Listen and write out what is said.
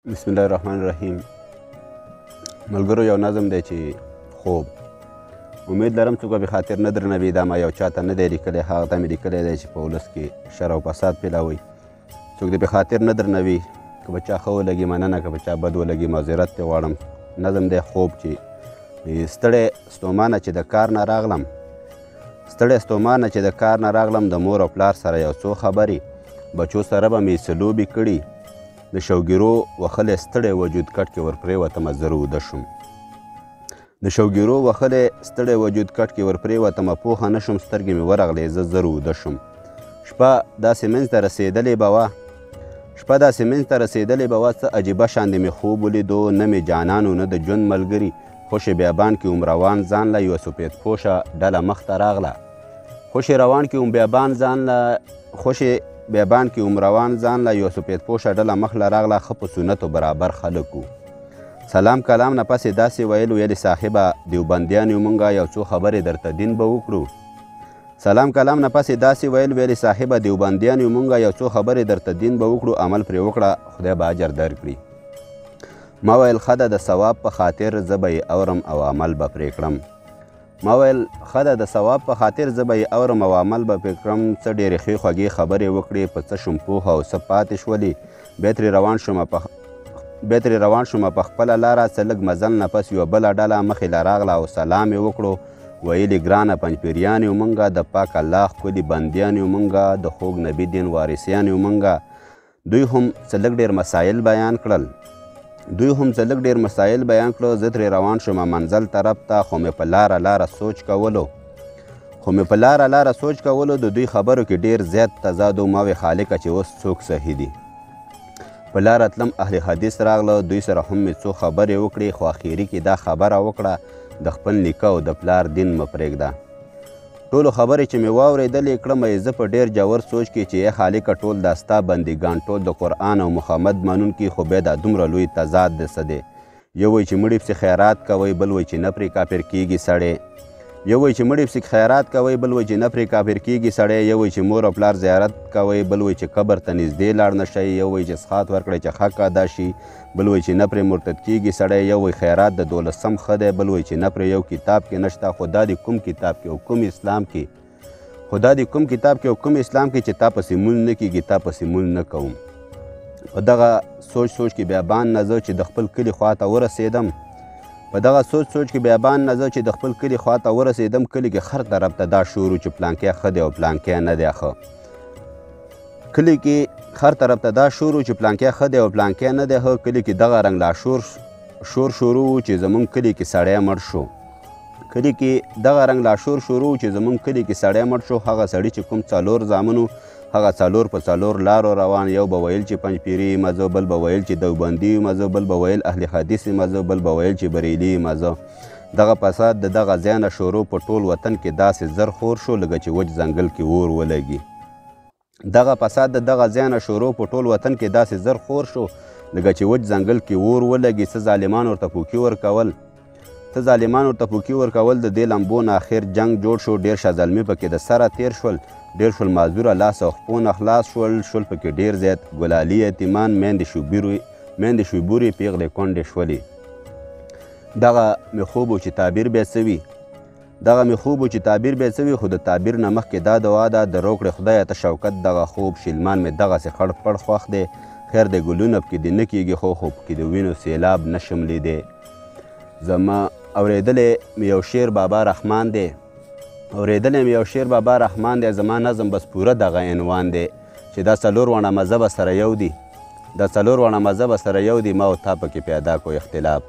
بسم الله الرحمن الرحیم. ملګرو یو نظم دی چې خوب امید لرم څوک به خاطر نه درنوي. دا ما یو چاته نه دی لیکلی، هغه ته مې لیکلی دی چې په ولس کې شر او فساد پیلاوي. څوک دې په خاطر نه درنوي، که به چا ښه ولګي مننه، که به چا بد ولګي معذرت ترې غواړم. نظم دی خوب چې ستړی ستومانه چې د کار نه راغلم، ستړی ستومانه چې د کار نه راغلم، د مور او پلار سره یو څو خبرې، بچو سره به مې څه لوبې کړي، د شوګیرو وښلی ستړی وجود کټ کې ورپرېوتمه زه روده شوم، د شوګیرو وښلی ستړی وجود کټ کې ورپرېوتمه پوهه نه شوم، سترګې مې ورغلې زه روده شوم. شپه داسې منځ ته رسېدلې به وه، شپه داسې منځ ته رسېدلې به وه، څه عجیبه شان د مې خوب ولیدو، نه مې جانانو نه د ژوند ملګري، خوشې بیابان کې وم روان ځان له یوه سفید پوشه ډله مخ ته راغله، خوشې روان کې وم بیابان ځان له خوشې بیابان کې وم روان ځان له یوه سفید پوشه ډله مخ له راغله، ښه په سنتو برابر خلک وو. سلام کلام نه پسې داسې ویل ویلې صاحبه دیوبندیان یو مونږه یو څو خبرې درته دین به وکړو. سلام کلام نه پسې داسې ویل ویلې صاحبه دیوبندیان یو مونږه یو څو خبرې درته دین به وکړو، عمل پرې وکړه خدای به اجر درکړي. ما ویل ښه ده د ثواب په خاطر زه به یې اورم او عمل به پرې کړم. ما ویل ښه ده د ثواب په خاطر زه به یې اورم او عمل به پرې کړم. څه ډېرې ښې خوږې خبرې وکړې، په څه شوم پوه او څه پاتې شولې، بیا ترې روان شومه په خپله لاره، څه لږ مزل نه پس یوه بله ډله مخې له راغله او سلام یې وکړو، ویلې ګرانه پنجپیریان یو مونږه، د پاک الله ښکلي بندیان یو مونږه، د خوږ نبي دین وارثیان یو مونږه. دوی هم څه لږ ډېر مسایل بیان کړل، زه ترې روان شوم منزل طرف ته، خو مې په لاره سوچ کولو، د دوی خبرو کې ډېر زیات تضاد و. ما وې خالقه چې اوس څوک صحیح دي. په لاره تلم اهل حدیث راغله، دوی سره هم مې څو خبرې وکړې، خو اخري کې دا خبره وکړه د خپل نیکه او د پلار دین مه پرېږده. ټولو خبرې چې مې واورېدلې کړم یې زه په ډېر ژور سوچ کې چې ای خالقه ټول دا ستا بندګان، ټول د قرآن او محمد منونکي، خو بیا دا دومره لوی تضاد د څه دی؟ یو وایي چې مړي پسې خیرات کوئ، بل وایي چې نه پرې کافر کیږي سړی، یو وایي چې مړي پسې خیرات کوئ، بل وایي چې نه پرې کافر کیږي سړی، یو وایي چې مور او پلار زیارت کوئ، بل وایي چې قبر ته نږدې لاړ نه شئ، یو وایي چې سخات ورکړئ چې حق ادا شي، بل وایي چې نه پرې مرتد کیږي سړی، یو وایي خیرات د 12 ښه دی، بل وایي چې نه پرې یو کتاب کې نشته. خو دا د کوم کتاب کې او کوم اسلام کې چې تا پسې مونځ نه کیږي، تا پسې مونځ نه کوم. په دغه سوچ کې بیابان نه زه چې د خپل کلي خواته ورسېدم، کلي کې هر طرف ته دا شور و چې پلانکی ښه دی او پلانکی نه دی ښه، کلي کې دغه رنګ لا شور شروع و چې زمونږ کلي کې سړی مړ شو، هغه سړي چې کوم 4 زامنو، هغه 4 په 4 لارو روان، یو به ویل چې پنجپیري مزه، بل به ویل چې دیوبندي مزه، بل به ویل اهل حدیث مزه، بل به ویل چې بریلي مزه. دغه فساد د دغه ځای نه شروع په ټول وطن کې داسې زر خور شو لکه چې وچ ځنګل کې اور ولګي. څه ظالمان ورته پوکي ورکول، د دې لمبو نه اخر جنگ جوړ شو، ډېر شه زلمي پکې د سره تیر شول، ډېر شول معذوره لاس او خپو نه خلاص شول پکې ډېر زیات ګلالي یتیمان، میندې شویبورې پیغلې کونډې شولې. دغه مې خوب و چې تعبیر بیا څه وي، خو د تعبیر نه مخکې دا دعا ده، د روکړې خدایه ته شوکت دغه خوب، شیلمان مې دغسې خړ پړ خوښ دی، خیر دی ګلونه پکې دې نه کېږي، خو پکې د وینو سیلاب نشم لیدی. زما اورېدلی مې یو شعر بابا رحمان دی، زما نظم بس پوره دغه عنوان دی چې دا 4 وړه مذهبه سره یو دي، ما او تا پکې پیدا کو اختلاف.